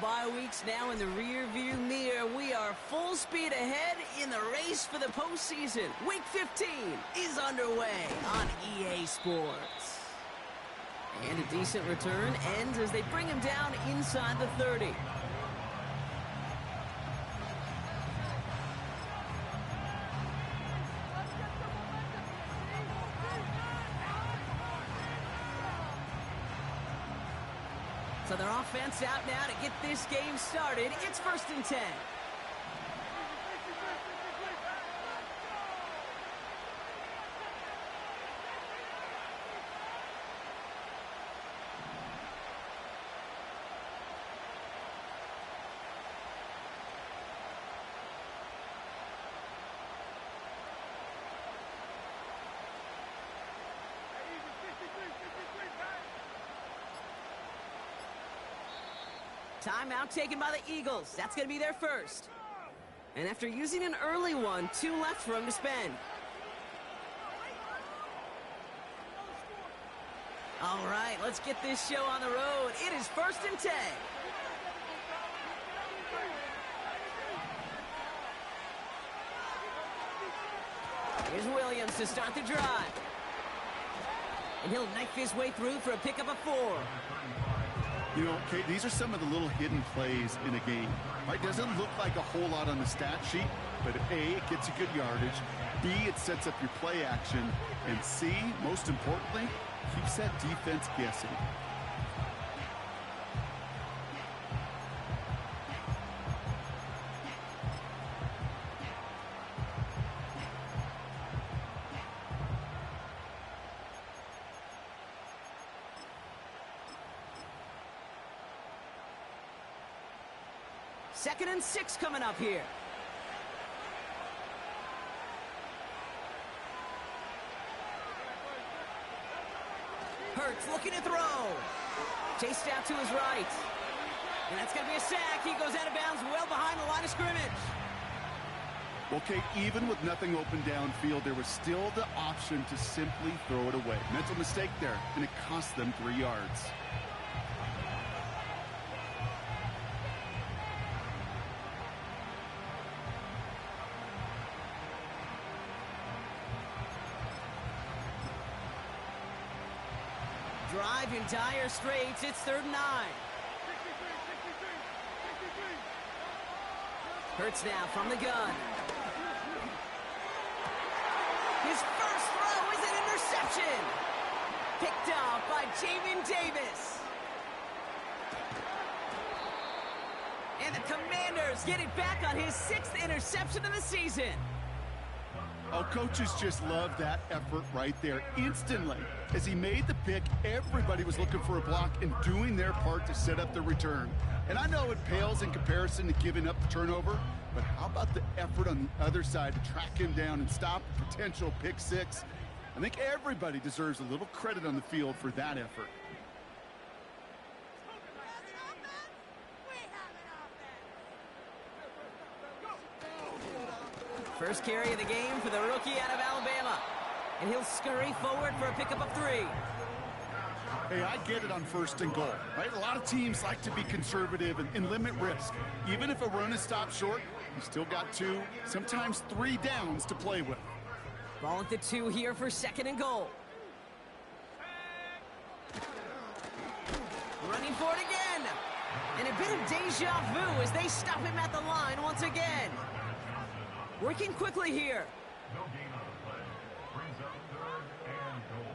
bye weeks now in the rear-view mirror. We are full speed ahead in the race for the postseason. Week 15 is underway on EA Sports. And a decent return ends as they bring him down inside the 30. So their offense out now to get this game started. It's 1st and 10. Timeout taken by the Eagles. That's going to be their first. And after using an early one, 2 left for him to spend. All right, let's get this show on the road. It is 1st and 10. Here's Williams to start the drive. And he'll knife his way through for a pickup of 4. You know, Kate, these are some of the little hidden plays in a game. Right? Doesn't look like a whole lot on the stat sheet, but A, it gets you good yardage. B, it sets up your play action. And C, most importantly, keeps that defense guessing. Second and 6 coming up here. Hurts looking to throw. Chased out to his right. And that's going to be a sack. He goes out of bounds well behind the line of scrimmage. Well, Kate, even with nothing open downfield, there was still the option to simply throw it away. Mental mistake there, and it cost them 3 yards. Drive in dire straits. It's 3rd and 9. Hurts now from the gun. His first throw is an interception. Picked off by Jamin Davis. And the Commanders get it back on his 6th interception of the season. Oh, coaches just love that effort right there. Instantly, as he made the pick, everybody was looking for a block and doing their part to set up the return. And I know it pales in comparison to giving up the turnover, but how about the effort on the other side to track him down and stop a potential pick 6? I think everybody deserves a little credit on the field for that effort. First carry of the game for the rookie out of Alabama. And he'll scurry forward for a pickup of 3. Hey, I get it on 1st and goal, right? A lot of teams like to be conservative and limit risk. Even if a run is stopped short, you still got 2, sometimes 3 downs to play with. Ball at the 2 here for 2nd and goal. Running for it again. And a bit of deja vu as they stop him at the line once again. Working quickly here. No gain on the play. Brings up 3rd and goal.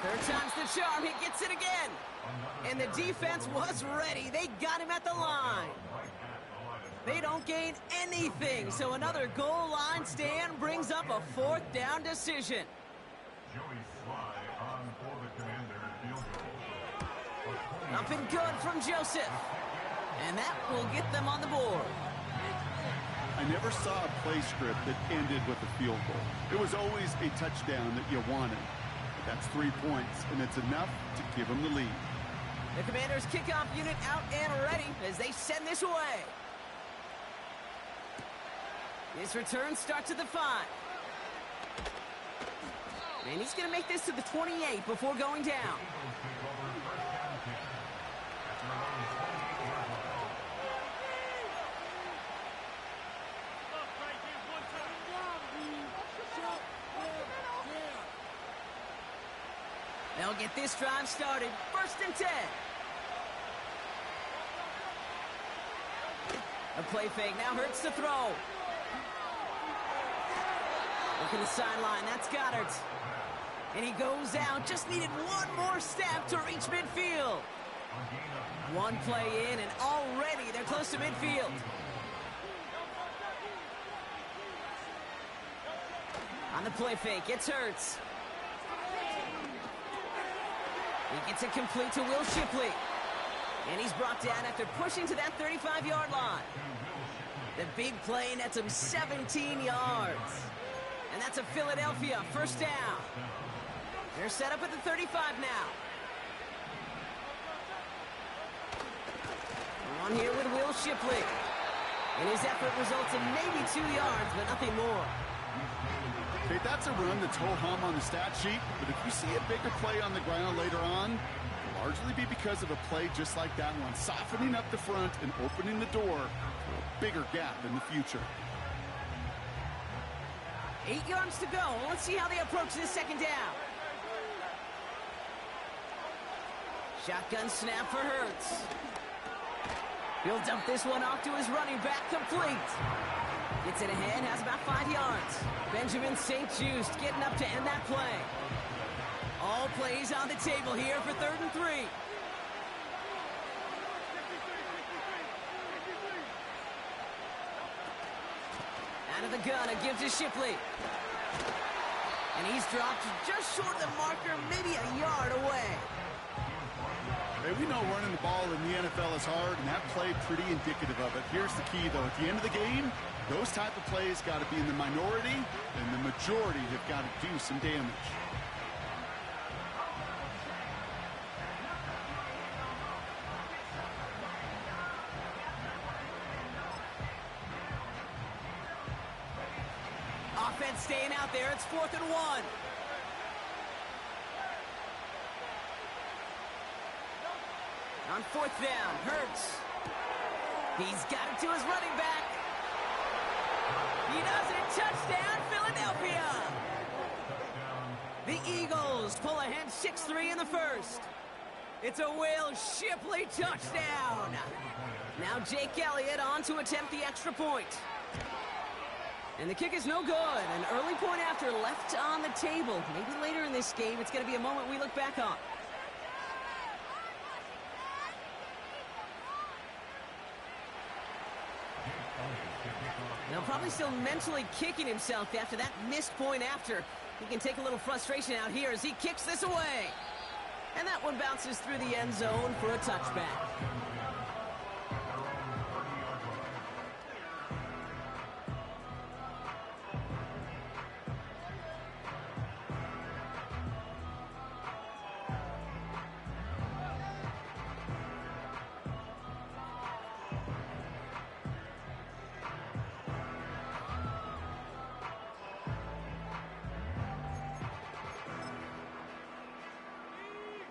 3rd time's the charm. He gets it again. And the defense was ready. They got him at the line. They don't gain anything. So another goal line stand brings up a 4th down decision. Joey Sly on for the Commanders field goal. Up and good from Joseph. And that will get them on the board. I never saw a play script that ended with a field goal. It was always a touchdown that you wanted. But that's 3 points, and it's enough to give them the lead. The Commanders' kickoff unit out and ready as they send this away. This return starts at the 5. And he's going to make this to the 28 before going down. They'll get this drive started. 1st and 10. A play fake. Now Hurts to throw. Look at the sideline. That's Goddard. And he goes out. Just needed one more step to reach midfield. One play in, and already they're close to midfield. On the play fake, it's Hurts. He gets it complete to Will Shipley. And he's brought down after pushing to that 35-yard line. The big play nets him 17 yards. And that's a Philadelphia 1st down. They're set up at the 35 now. On here with Will Shipley. And his effort results in maybe 2 yards, but nothing more. Okay, that's a run that's ho-hum on the stat sheet, but if you see a bigger play on the ground later on, it'll largely be because of a play just like that one, softening up the front and opening the door for a bigger gap in the future. 8 yards to go. Let's see how they approach this 2nd down. Shotgun snap for Hurts. He'll dump this one off to his running back, complete. Gets it ahead, has about 5 yards. Benjamin St-Juste getting up to end that play. All plays on the table here for 3rd and 3. Out of the gun, it gives to Shipley. And he's dropped just short of the marker, maybe a yard away. Hey, we know running the ball in the NFL is hard, and that play pretty indicative of it. Here's the key, though. At the end of the game, those type of plays got to be in the minority, and the majority have got to do some damage. Offense staying out there. It's 4th and 1. On 4th down, Hurts. He's got it to his running back. He does it. Touchdown, Philadelphia. The Eagles pull ahead 6-3 in the 1st. It's a Will Shipley touchdown. Now Jake Elliott on to attempt the extra point. And the kick is no good. An early point after left on the table. Maybe later in this game, it's going to be a moment we look back on. Now probably still mentally kicking himself after that missed point after. He can take a little frustration out here as he kicks this away. And that one bounces through the end zone for a touchback.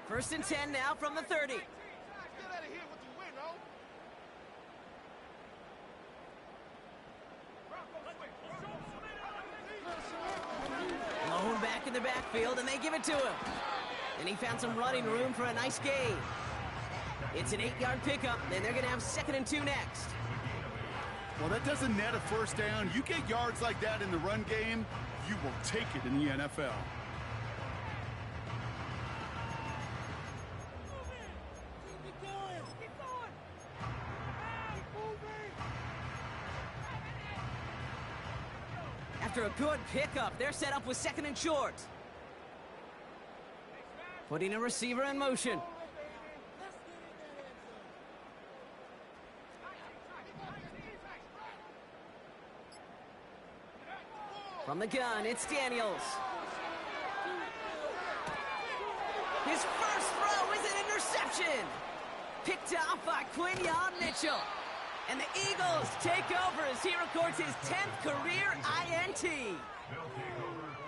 First and 10 now from the 30. Lone back in the backfield, and they give it to him. And he found some running room for a nice gain. It's an 8-yard pickup, and they're going to have 2nd and 2 next. Well, that doesn't net a first down. You get yards like that in the run game, you will take it in the NFL. After a good pickup, they're set up with 2nd and short. Putting a receiver in motion. From the gun, it's Daniels. His first throw is an interception. Picked off by Quinyon Mitchell. And the Eagles take over as he records his 10th career INT.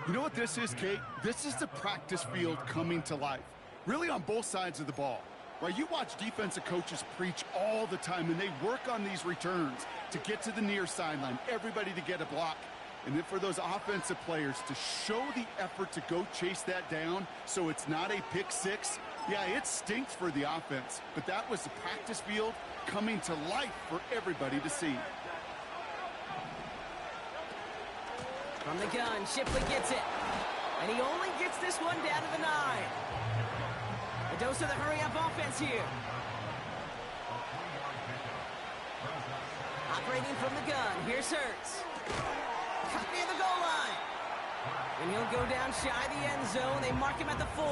You know what this is, Kate? This is the practice field coming to life. Really on both sides of the ball. Right? You watch defensive coaches preach all the time, and they work on these returns to get to the near sideline, everybody to get a block. And then for those offensive players to show the effort to go chase that down so it's not a pick six, yeah, it stinks for the offense. But that was the practice field coming to life for everybody to see. From the gun, Shipley gets it. And he only gets this one down to the 9. A dose of the hurry-up offense here. Operating from the gun, here's Hurts. Cut near the goal line. And he'll go down shy of the end zone. They mark him at the 4.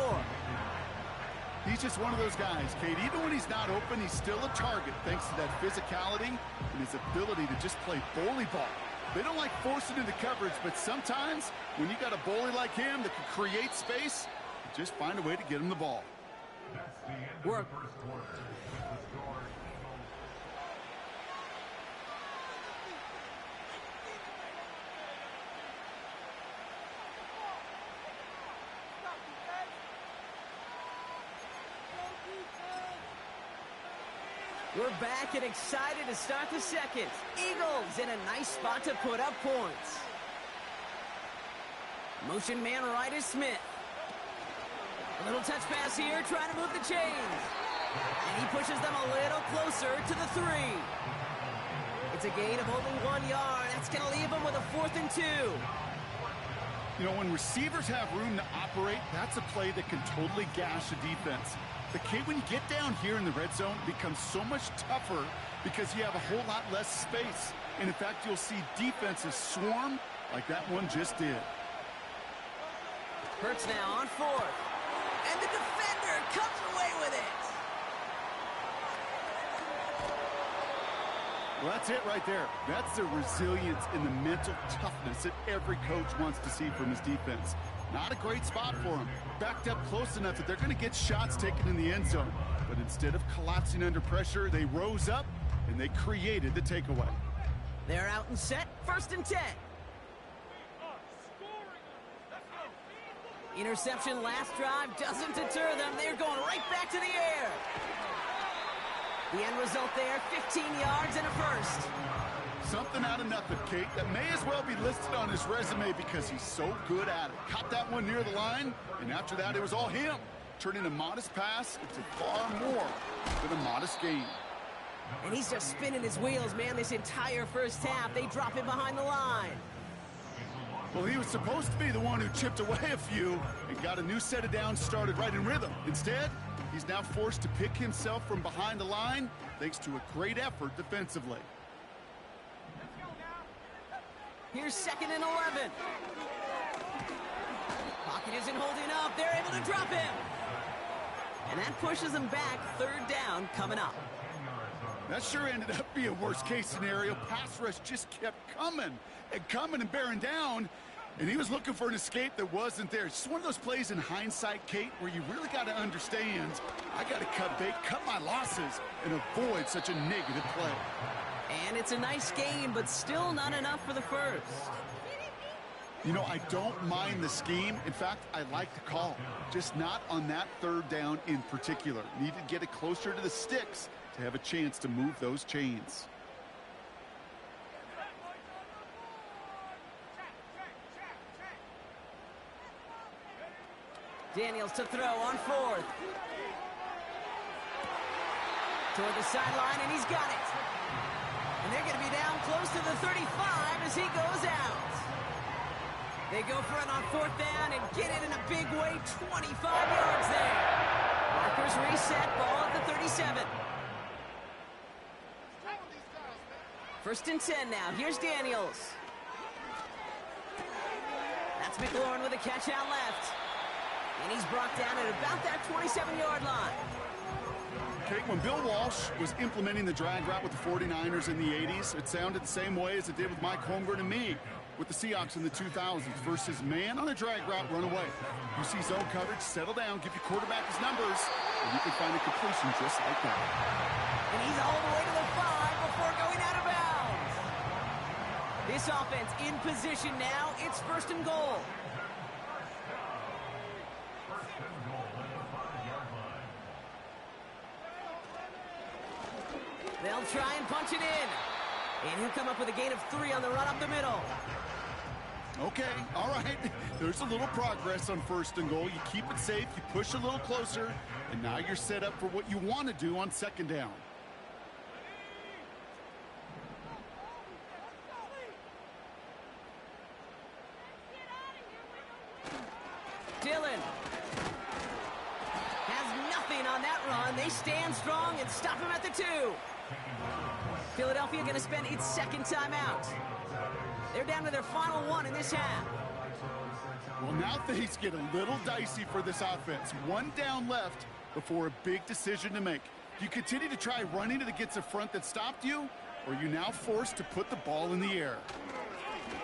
He's just one of those guys, Kate. Even when he's not open, he's still a target thanks to that physicality and his ability to just play bully ball. They don't like forcing into coverage, but sometimes when you got a bully like him that can create space, you just find a way to get him the ball. That's the end of Work. the first quarter. The score, Eagles. We're back and excited to start the second. Eagles in a nice spot to put up points. Motion man right is Smith. A little touch pass here, trying to move the chains. And he pushes them a little closer to the 3. It's a gain of only 1 yard. That's going to leave them with a 4th and 2. You know, when receivers have room to operate, that's a play that can totally gash a defense. But, Kate, when you get down here in the red zone, it becomes so much tougher because you have a whole lot less space. And, in fact, you'll see defenses swarm like that one just did. Hurts now on 4th. And the defender comes away with it. Well, that's it right there. That's the resilience and the mental toughness that every coach wants to see from his defense. Not a great spot for him. Backed up close enough that they're going to get shots taken in the end zone. But instead of collapsing under pressure, they rose up and they created the takeaway. They're out and set. 1st and 10. Interception last drive doesn't deter them. They're going right back to the air. The end result there, 15 yards and a 1st. Something out of nothing, Kate, that may as well be listed on his resume because he's so good at it. Caught that one near the line, and after that, it was all him. Turning a modest pass into far more than a modest gain. And he's just spinning his wheels, man, this entire first half. They drop him behind the line. Well, he was supposed to be the one who chipped away a few and got a new set of downs started right in rhythm. Instead, he's now forced to pick himself from behind the line thanks to a great effort defensively. Here's 2nd and 11. Pocket isn't holding up. They're able to drop him. And that pushes them back. 3rd down coming up. That sure ended up being a worst-case scenario. Pass rush just kept coming and bearing down, and he was looking for an escape that wasn't there. It's just one of those plays in hindsight, Kate, where you really got to understand, I got to cut bait, cut my losses, and avoid such a negative play. And it's a nice game, but still not enough for the 1st. You know, I don't mind the scheme. In fact, I like the call. Just not on that 3rd down in particular. Need to get it closer to the sticks to have a chance to move those chains. Daniels to throw on 4th. Toward the sideline, and he's got it. And they're going to be down close to the 35 as he goes out. They go for it on 4th down and get it in a big way, 25 yards there. Markers reset, ball at the 37. 1st and 10 now. Here's Daniels. That's McLaurin with a catch out left. And he's brought down at about that 27-yard line. Okay, when Bill Walsh was implementing the drag route with the 49ers in the 80s, it sounded the same way as it did with Mike Holmgren and me with the Seahawks in the 2000s versus man on a drag route, run away. You see zone coverage, settle down, give your quarterback his numbers, and you can find a completion just like that. And he's all the way to the 5 before going out of bounds. This offense in position now. It's 1st and goal. They'll try and punch it in. And he'll come up with a gain of 3 on the run up the middle. Okay, all right. There's a little progress on 1st and goal. You keep it safe, you push a little closer, and now you're set up for what you want to do on 2nd down. Dillon has nothing on that run. They stand strong and stop him at the 2. Philadelphia going to spend its 2nd timeout. They're down to their final 1 in this half. Well, now things get a little dicey for this offense. 1 down left before a big decision to make. Do you continue to try running to the gets a front that stopped you, or are you now forced to put the ball in the air?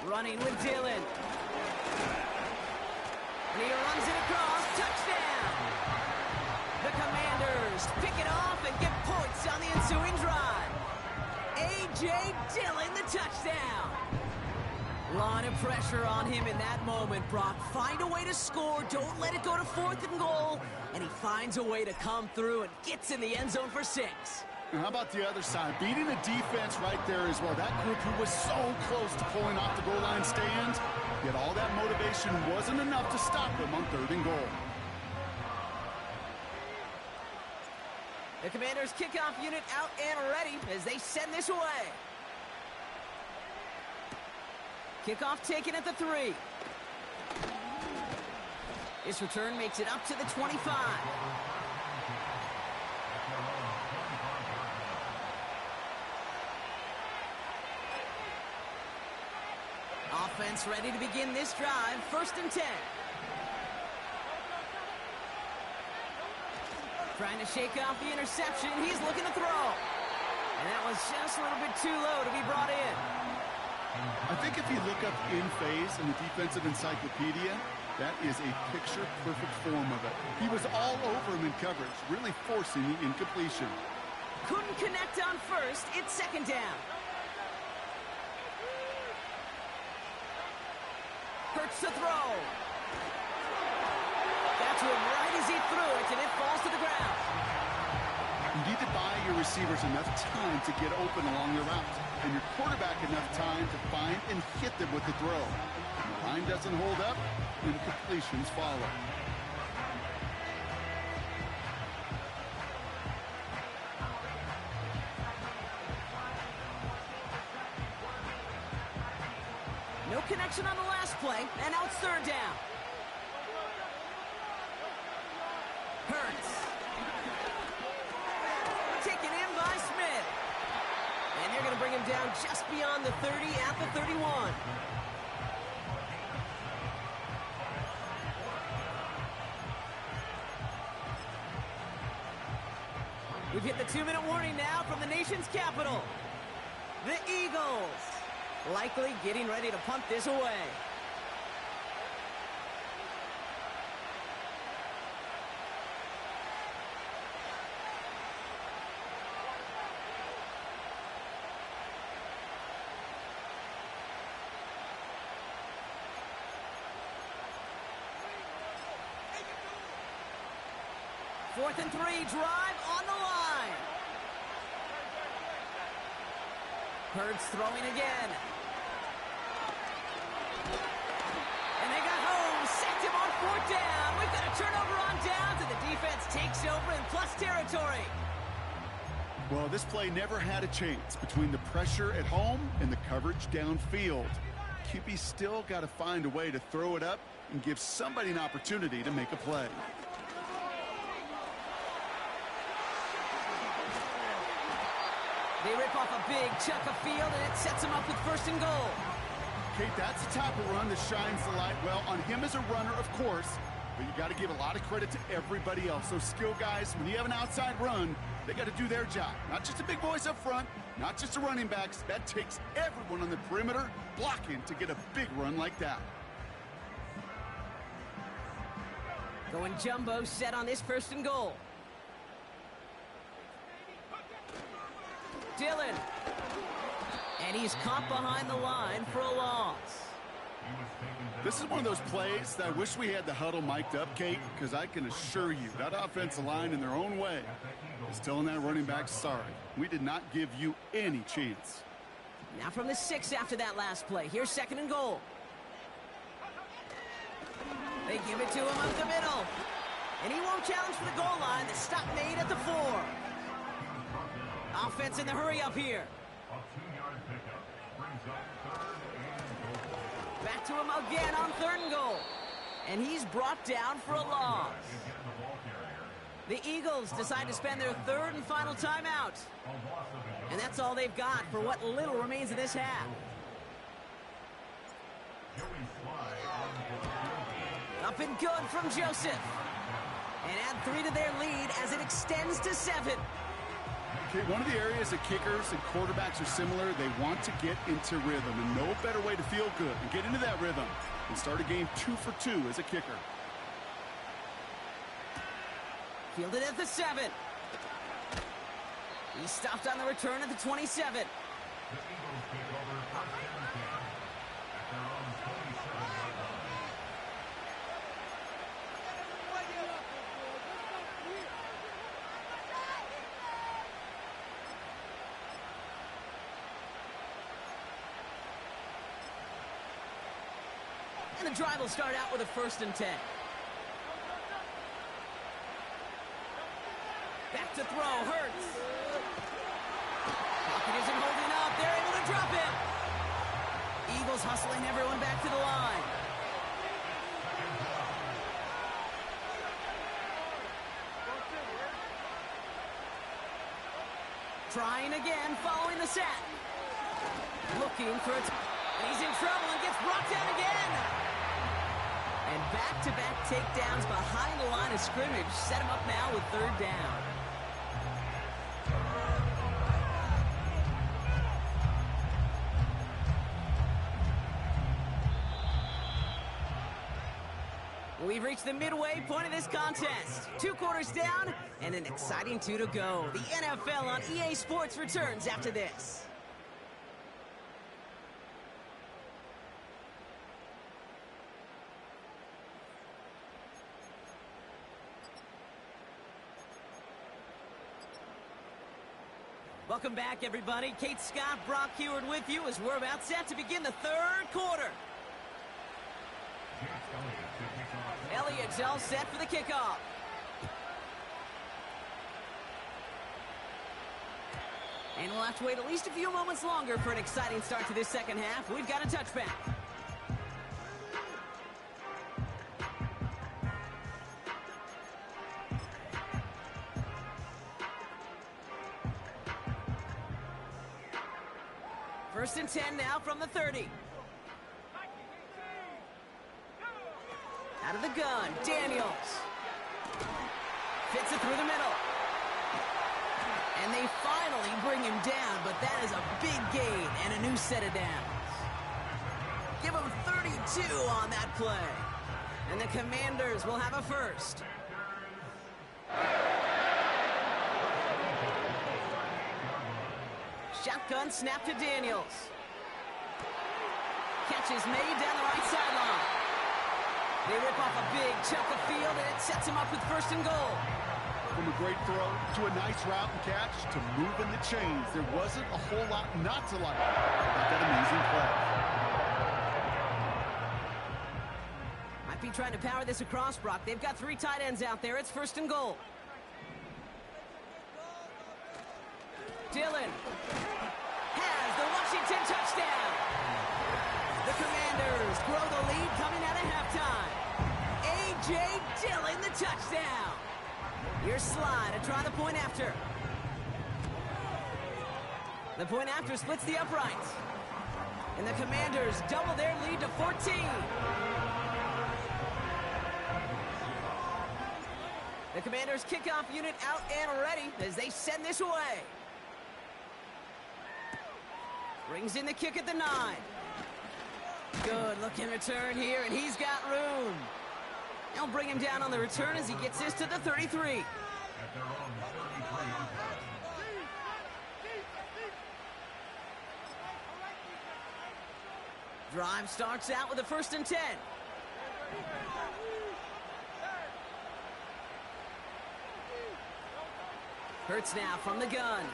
Running with Dillon. And he runs it across. Touchdown! The Commanders pick it off and get points on the ensuing drive. A.J. Dillon, the touchdown. Lot of pressure on him in that moment, Brock. Find a way to score. Don't let it go to 4th and goal. And he finds a way to come through and gets in the end zone for 6. And how about the other side? Beating the defense right there as well. That group who was so close to pulling off the goal line stand, yet all that motivation wasn't enough to stop them on 3rd and goal. The Commanders' kickoff unit out and ready as they send this away. Kickoff taken at the 3. This return makes it up to the 25. Offense ready to begin this drive. 1st and 10. Trying to shake off the interception. He's looking to throw. And that was just a little bit too low to be brought in. I think if you look up in phase in the defensive encyclopedia, that is a picture-perfect form of it. He was all over him in coverage, really forcing the incompletion. Couldn't connect on 1st. It's 2nd down. Hurts to throw. Got to him right as he threw it, and it falls to the ground. You need to buy your receivers enough time to get open along the route, and your quarterback enough time to find and hit them with the throw. If the line doesn't hold up, incompletions follow. No connection on the last play, and now it's 3rd down. Hurts. Taken in by Smith. And they're going to bring him down just beyond the 30 at the 31. We've hit the 2-minute warning now from the nation's capital. The Eagles likely getting ready to punt this away. Fourth and 3, drive on the line. Hurts throwing again. And they got home, sacked him on 4th down. We've got a turnover on downs, and the defense takes over in plus territory. Well, this play never had a chance between the pressure at home and the coverage downfield. QB still got to find a way to throw it up and give somebody an opportunity to make a play. They rip off a big chunk of field, and it sets him up with 1st and goal. Kate, that's the type of run that shines the light well on him as a runner, of course, but you got to give a lot of credit to everybody else. Those skill guys, when you have an outside run, they got to do their job. Not just the big boys up front, not just the running backs. That takes everyone on the perimeter blocking to get a big run like that. Going jumbo set on this 1st and goal. Dillon. And he's caught behind the line for a loss. This is one of those plays that I wish we had the huddle mic'd up, Kate, because I can assure you that offensive line in their own way is telling that running back, sorry, we did not give you any chance. Now from the 6 after that last play. Here's 2nd and goal. They give it to him up the middle. And he won't challenge for the goal line. The stop made at the 4. Offense in the hurry up here. A 2-yard pickup brings up 3rd and goal. Back to him again on 3rd and goal. And he's brought down for a loss. The Eagles decide to spend their 3rd and final timeout. And that's all they've got for what little remains of this half. Up and good from Joseph. And add 3 to their lead as it extends to 7. Okay, one of the areas that kickers and quarterbacks are similar, they want to get into rhythm. And no better way to feel good and get into that rhythm and start a game 2 for 2 as a kicker. Fielded at the 7. He stopped on the return at the 27. The Eagles take over 1st and 10 at their own 27-yard line. And the drive will start out with a 1st and 10. Back to throw, Hurts. Pocket isn't holding up. They're able to drop it. Eagles hustling everyone back to the line. Trying again, following the sack. Looking for it. And he's in trouble and gets brought down again. And back-to-back takedowns behind the line of scrimmage set him up now with 3rd down. We've reached the midway point of this contest. 2 quarters down and an exciting 2 to go. The NFL on EA Sports returns after this. Welcome back, everybody. Kate Scott, Brock Heward with you as we're about set to begin the 3rd quarter. Elliott's all set for the kickoff. And we'll have to wait at least a few moments longer for an exciting start to this 2nd half. We've got a touchback. First and 10 now from the 30. Out of the gun, Daniels. Fits it through the middle. And they finally bring him down, but that is a big gain and a new set of downs. Give him 32 on that play. And the Commanders will have a first. Shotgun snap to Daniels. Catch is made down the right sideline. They rip off a big chunk of field, and it sets him up with 1st and goal. From a great throw to a nice route and catch to moving the chains, there wasn't a whole lot not to like about that amazing play. Might be trying to power this across, Brock. They've got 3 tight ends out there. It's 1st and goal. Dillon has the Washington touchdown. The Commanders grow the lead coming out of halftime. A.J. Dillon, the touchdown. Here's Sly to try the point after. The point after splits the uprights. And the Commanders double their lead to 14. The Commanders kickoff unit out and ready as they send this away. Brings in the kick at the 9. Good looking return here, and he's got room. They'll bring him down on the return as he gets this to the 33. At their own 33. Drive starts out with a 1st and 10. Hurts now from the gun.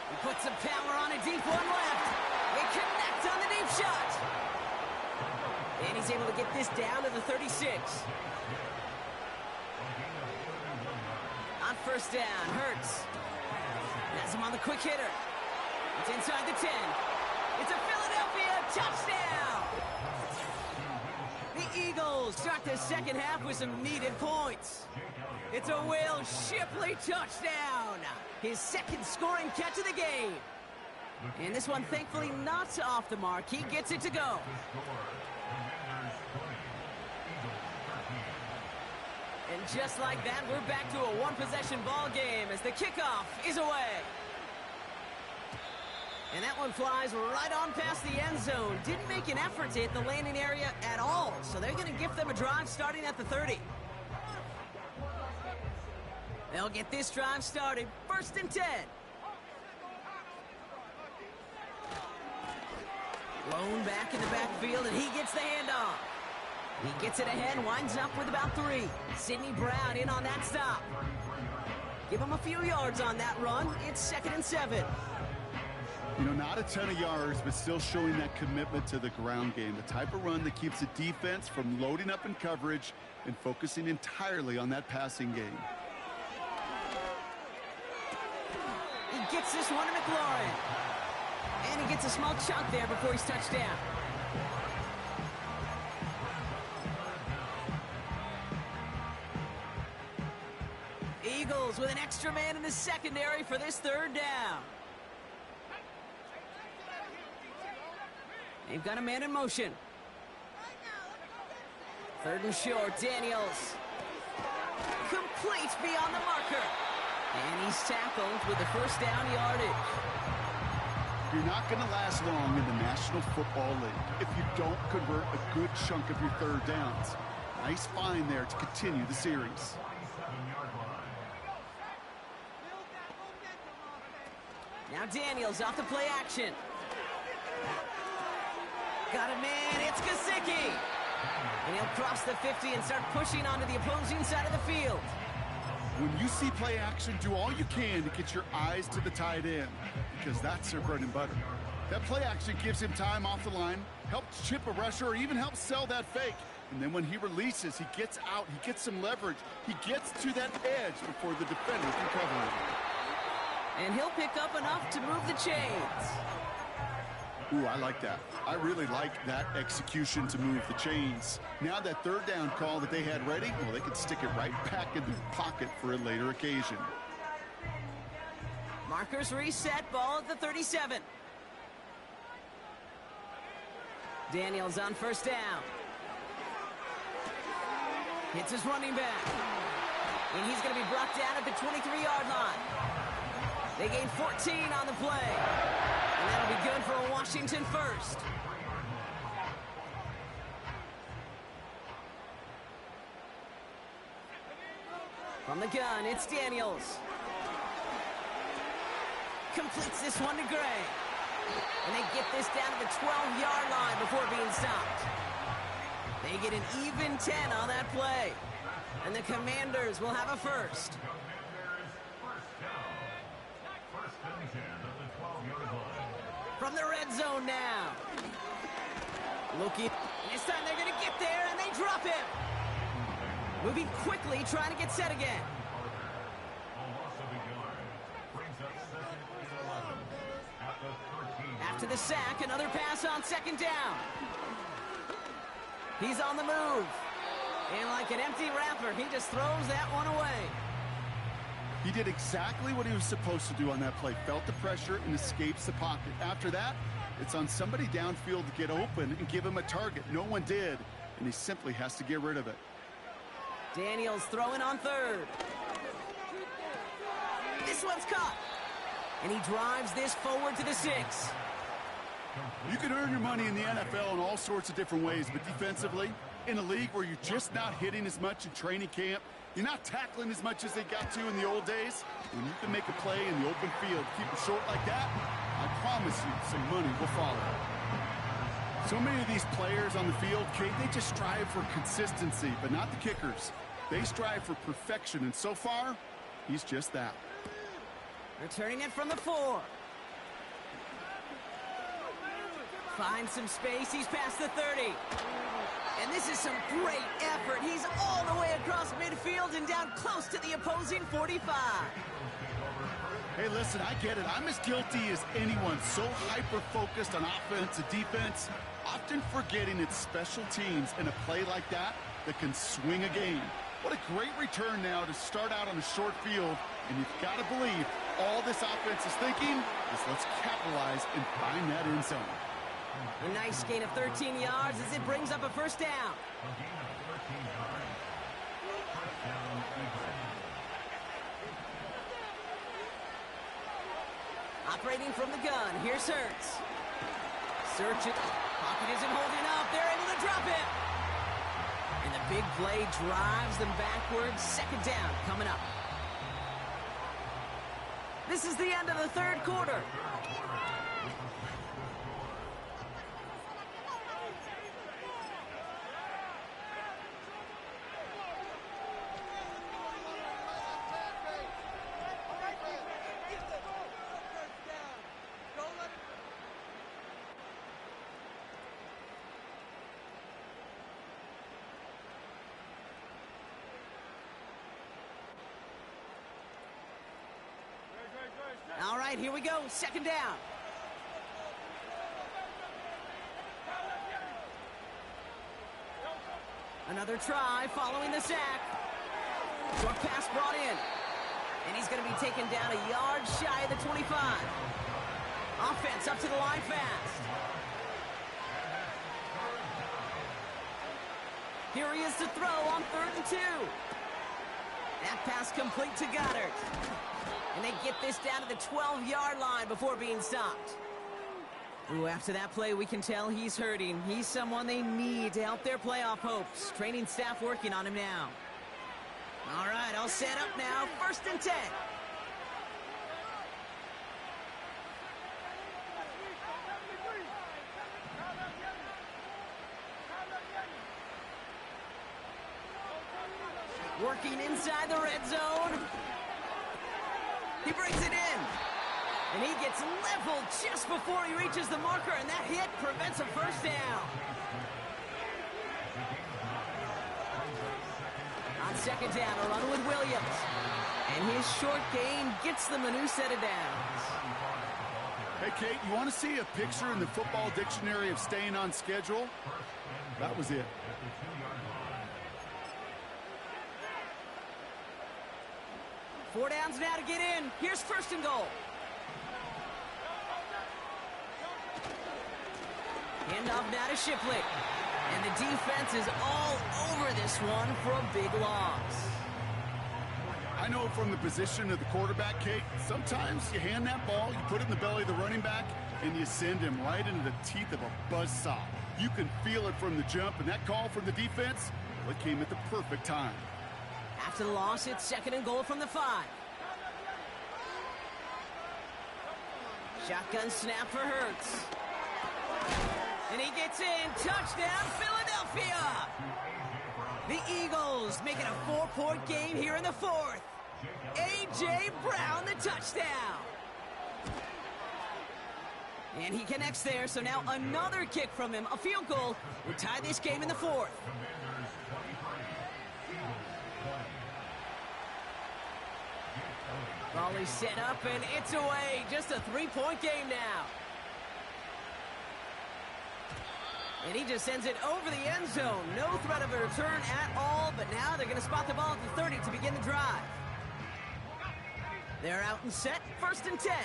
He puts some power on a deep one left. They connect on the deep shot. And he's able to get this down to the 36. On first down, Hurts. Has him on the quick hitter. It's inside the 10. It's a Philadelphia touchdown! The Eagles start the second half with some needed points. It's a Will Shipley touchdown! His second scoring catch of the game. And this one, thankfully, not off the mark. He gets it to go. And just like that, we're back to a one-possession ball game as the kickoff is away. And that one flies right on past the end zone. Didn't make an effort to hit the landing area at all, so they're going to give them a drive starting at the 30. They'll get this drive started. 1st and 10. Lone back in the backfield, and he gets the handoff. He gets it ahead, winds up with about 3. Sidney Brown in on that stop. Give him a few yards on that run. It's 2nd and 7. You know, not a ton of yards, but still showing that commitment to the ground game. The type of run that keeps the defense from loading up in coverage and focusing entirely on that passing game. He gets this one to McLaurin. And he gets a small chunk there before he's touched down. Eagles with an extra man in the secondary for this 3rd down. They've got a man in motion. 3rd and short, Daniels. Complete beyond the marker. And he's tackled with the 1st down yardage. You're not going to last long in the National Football League if you don't convert a good chunk of your 3rd downs. Nice find there to continue the series. Now Daniels off the play action. Got a man, it's Gesicki. And he'll cross the 50 and start pushing onto the opposing side of the field. When you see play action, do all you can to get your eyes to the tight end, because that's their bread and butter. That play action gives him time off the line, helps chip a rusher, or even helps sell that fake. And then when he releases, he gets out, he gets some leverage, he gets to that edge before the defender can cover him. And he'll pick up enough to move the chains. Ooh, I like that. I really like that execution to move the chains. Now that 3rd down call that they had ready, well, they could stick it right back in their pocket for a later occasion. Markers reset, ball at the 37. Daniels on 1st down. Hits his running back. And he's going to be brought down at the 23-yard line. They gain 14 on the play. And that'll be good for a Washington 1st. From the gun, it's Daniels. Completes this one to Gray. And they get this down to the 12-yard line before being stopped. They get an even 10 on that play. And the Commanders will have a 1st. From the red zone now. Looking. This time they're going to get there, and they drop him. Moving quickly, trying to get set again. After the sack, another pass on 2nd down. He's on the move. And like an empty wrapper, he just throws that one away. He did exactly what he was supposed to do on that play. Felt the pressure and escapes the pocket. After that, it's on somebody downfield to get open and give him a target. No one did, and he simply has to get rid of it. Daniels throwing on 3rd. This one's caught. And he drives this forward to the 6. You can earn your money in the NFL in all sorts of different ways, but defensively, in a league where you're just not hitting as much in training camp, you're not tackling as much as they got to in the old days, when you can make a play in the open field, keep it short like that, I promise you some money will follow. So many of these players on the field, Kate, they just strive for consistency, but not the kickers. They strive for perfection, and so far, he's just that. Returning it from the 4. Finds some space. He's past the 30. And this is some great effort. He's all the way across midfield and down close to the opposing 45. Hey, listen, I get it. I'm as guilty as anyone. So hyper-focused on offense and defense, often forgetting it's special teams in a play like that can swing a game. What a great return now to start out on a short field. And you've got to believe all this offense is thinking is let's capitalize and find that end zone. A nice gain of 13 yards as it brings up a first down. A gain of 13 yards. First down, Eagles. Operating from the gun, here's Hurts. Search it. Pocket isn't holding up. They're able to drop it. And the big play drives them backwards. Second down coming up. This is the end of the third quarter. All right, here we go. Second down. Another try following the sack. Short pass brought in. And he's going to be taken down a yard shy of the 25. Offense up to the line fast. Here he is to throw on 3rd and 2. That pass complete to Goddard. And they get this down to the 12-yard line before being stopped. Ooh, after that play, we can tell he's hurting. He's someone they need to help their playoff hopes. Training staff working on him now. All right, all set up now. 1st and 10. Working inside the red zone. He brings it in. And he gets leveled just before he reaches the marker, and that hit prevents a first down. On second down, a run with Williams. And his short gain gets them a new set of downs. Hey, Kate, you want to see a picture in the football dictionary of staying on schedule? That was it. 4 downs now to get in. Here's 1st and goal. Handoff now to Shipley. And the defense is all over this one for a big loss. I know from the position of the quarterback, Kate, sometimes you hand that ball, you put it in the belly of the running back, and you send him right into the teeth of a buzzsaw. You can feel it from the jump, and that call from the defense, well, it came at the perfect time. After the loss, it's 2nd and goal from the 5. Shotgun snap for Hurts. And he gets in. Touchdown, Philadelphia! The Eagles make it a 4-point game here in the 4th. A.J. Brown, the touchdown. And he connects there, so now another kick from him. A field goal will tie this game in the 4th. Raleigh set up, and it's away. Just a 3-point game now. And he just sends it over the end zone. No threat of a return at all, but now they're going to spot the ball at the 30 to begin the drive. They're out and set. 1st and 10.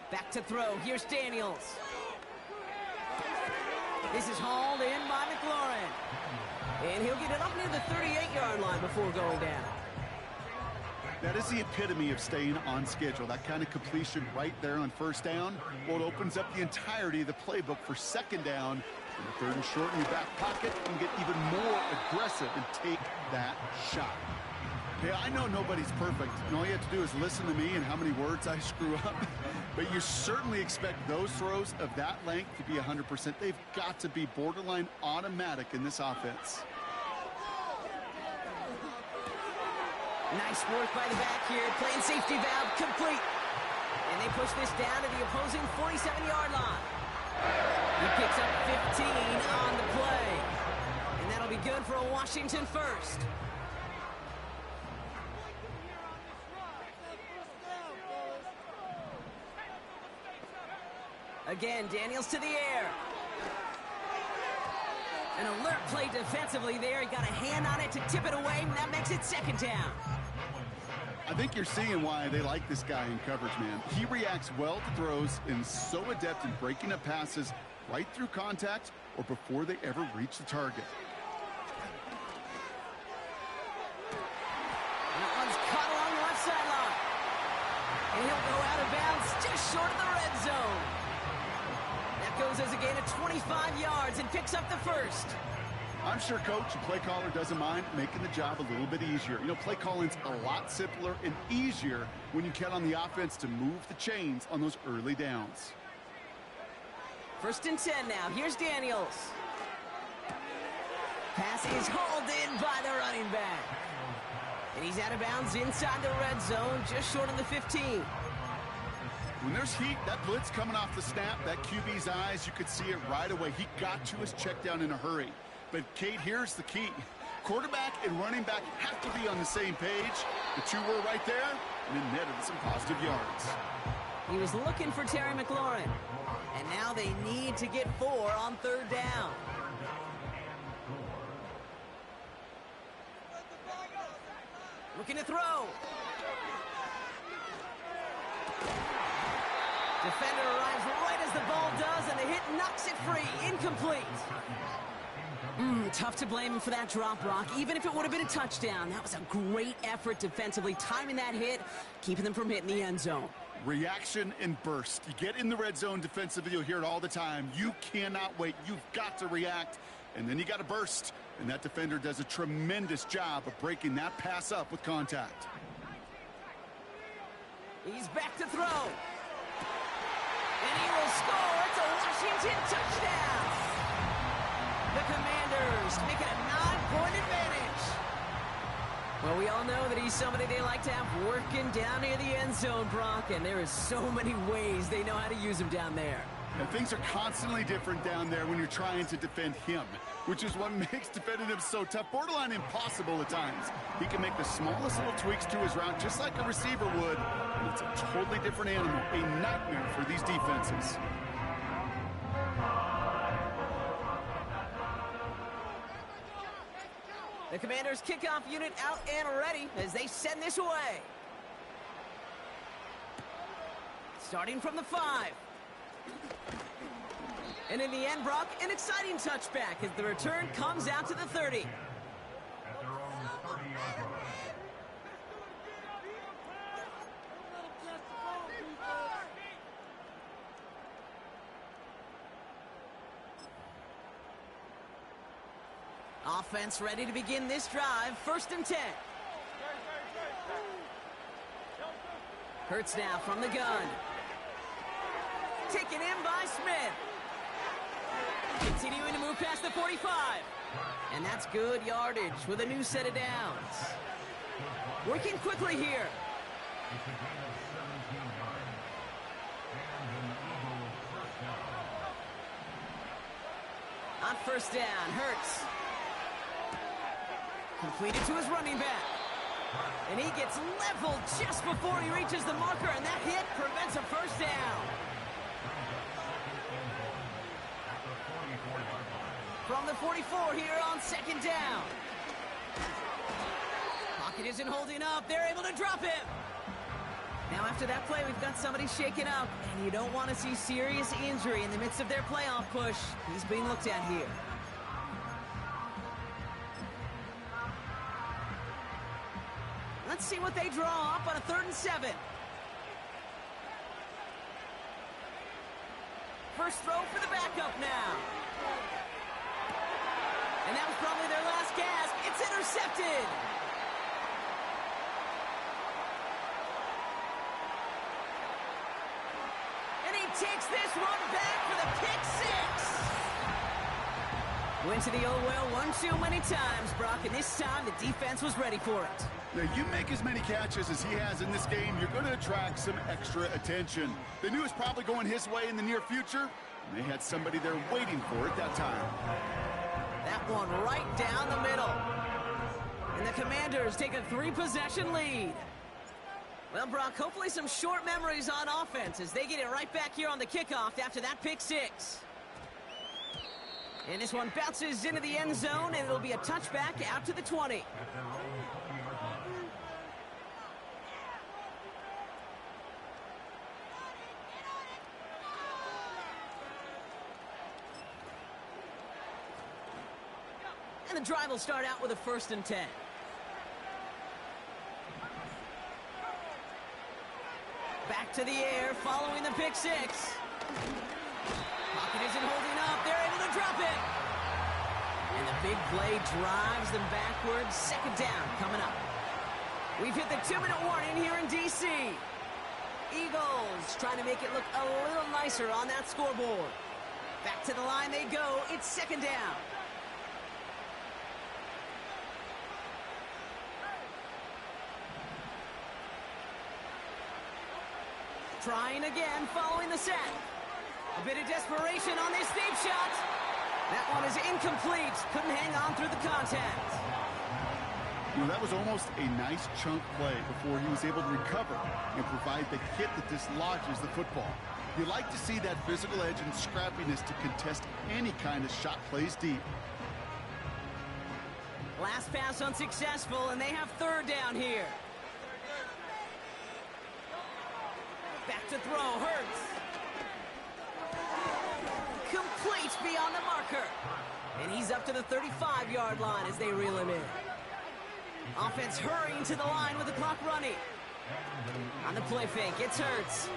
Back to throw. Here's Daniels. This is hauled in by McLaurin. And he'll get it up near the 38-yard line before going down. That is the epitome of staying on schedule. That kind of completion right there on 1st down. Well, it opens up the entirety of the playbook for 2nd down. And the 3rd and short in your back pocket and get even more aggressive and take that shot. Yeah, I know nobody's perfect, and all you have to do is listen to me and how many words I screw up. But you certainly expect those throws of that length to be 100%. They've got to be borderline automatic in this offense. Nice work by the back here. Playing safety valve complete. And they push this down to the opposing 47-yard line. He picks up 15 on the play. And that'll be good for a Washington first. Again, Daniels to the air. An alert play defensively there. He got a hand on it to tip it away, and that makes it second down. I think you're seeing why they like this guy in coverage, man. He reacts well to throws and is so adept in breaking up passes right through contact or before they ever reach the target. And that one's caught along the left sideline. And he'll go out of bounds just short of the red zone. That goes as a gain of 25 yards and picks up the first. I'm sure coach and play caller doesn't mind making the job a little bit easier. You know, play calling's a lot simpler and easier when you count on the offense to move the chains on those early downs. First and 10 now. Here's Daniels. Pass is hauled in by the running back. And he's out of bounds inside the red zone, just short of the 15. When there's heat, that blitz coming off the snap, that QB's eyes, you could see it right away. He got to his check down in a hurry. But, Kate, here's the key. Quarterback and running back have to be on the same page. The two were right there, and it netted some positive yards. He was looking for Terry McLaurin. And now they need to get 4 on third down. Looking to throw. Defender arrives right as the ball does, and the hit knocks it free. Incomplete. Tough to blame him for that drop, Brock. Even if it would have been a touchdown, that was a great effort defensively, timing that hit, keeping them from hitting the end zone. Reaction and burst. You get in the red zone defensively, you'll hear it all the time. You cannot wait. You've got to react, and then you got to burst. And that defender does a tremendous job of breaking that pass up with contact. He's back to throw. And he will score. It's a Washington touchdown. The Commanders make it a 9-point advantage. Well, we all know that he's somebody they like to have working down near the end zone, Brock, and there is so many ways they know how to use him down there. And things are constantly different down there when you're trying to defend him, which is what makes defending him so tough, borderline impossible at times. He can make the smallest little tweaks to his route just like a receiver would, and it's a totally different animal, a nightmare for these defenses. The Commanders' kickoff unit out and ready as they send this away. Starting from the 5. And in the end, Brock, an exciting touchback as the return comes out to the 30. At their own 30-yard line. Offense ready to begin this drive. First and 10. Hurts now from the gun. Taken in by Smith. Continuing to move past the 45. And that's good yardage with a new set of downs. Working quickly here. It's a gain of 17 yards. And an Eagle first down. On first down, Hurts. Completed to his running back. And he gets leveled just before he reaches the marker, and that hit prevents a first down. From the 44 here on second down. Pocket isn't holding up. They're able to drop him. Now after that play, we've got somebody shaken up, and you don't want to see serious injury in the midst of their playoff push. He's being looked at here. Let's see what they draw up on a 3rd and 7. First throw for the backup now. And that was probably their last gasp. It's intercepted. And he takes this one back for the pick 6. Went to the old well one too many times, Brock, and this time the defense was ready for it. Now, you make as many catches as he has in this game, you're going to attract some extra attention. They knew it was probably going his way in the near future, and they had somebody there waiting for it that time. That one right down the middle. And the Commanders take a 3-possession lead. Well, Brock, hopefully some short memories on offense as they get it right back here on the kickoff after that pick six. And this one bounces into the end zone, and it'll be a touchback out to the 20. And the drive will start out with a 1st and 10. Back to the air, following the pick six. Pocket isn't holding up. They're able to drop it. And the big play drives them backwards. 2nd down coming up. We've hit the 2-minute warning here in D.C. Eagles trying to make it look a little nicer on that scoreboard. Back to the line they go. It's 2nd down. Trying again, following the set. A bit of desperation on this deep shot. That one is incomplete. Couldn't hang on through the contact. You know, that was almost a nice chunk play before he was able to recover and provide the hit that dislodges the football. You like to see that physical edge and scrappiness to contest any kind of shot plays deep. Last pass unsuccessful, and they have 3rd down here. Back to throw, Hurts. Complete beyond the marker. And he's up to the 35-yard line as they reel him in. Offense hurrying to the line with the clock running. On the play fake, it's Hurts.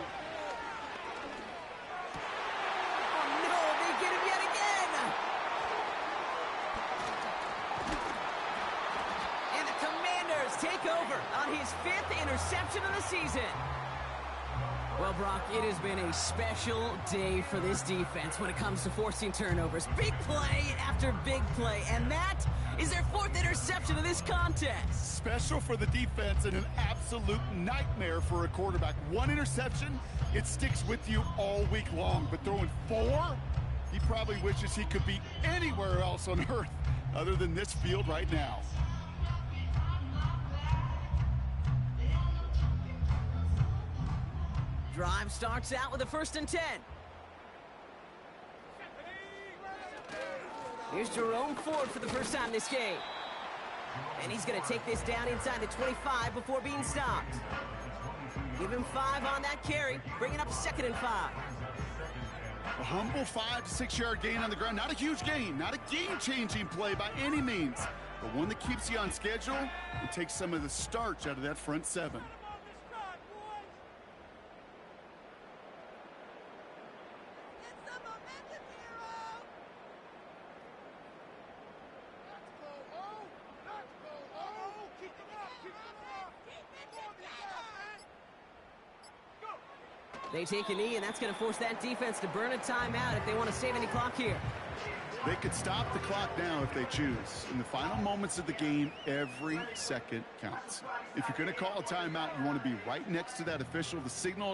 Oh no, they get him yet again. And the Commanders take over on his 5th interception of the season. Well, Brock, it has been a special day for this defense when it comes to forcing turnovers. Big play after big play, and that is their 4th interception of this contest. Special for the defense and an absolute nightmare for a quarterback. 1 interception, it sticks with you all week long, but throwing 4, he probably wishes he could be anywhere else on earth other than this field right now. Drive starts out with a 1st and 10. Here's Jerome Ford for the first time this game. And he's going to take this down inside the 25 before being stopped. Give him 5 on that carry, bringing up 2nd and 5. A humble 5 to 6 yard gain on the ground. Not a huge gain, not a game-changing play by any means, but one that keeps you on schedule and takes some of the starch out of that front 7. They take a knee, and that's going to force that defense to burn a timeout if they want to save any clock here. They could stop the clock now if they choose. In the final moments of the game, every second counts. If you're going to call a timeout, you want to be right next to that official to signal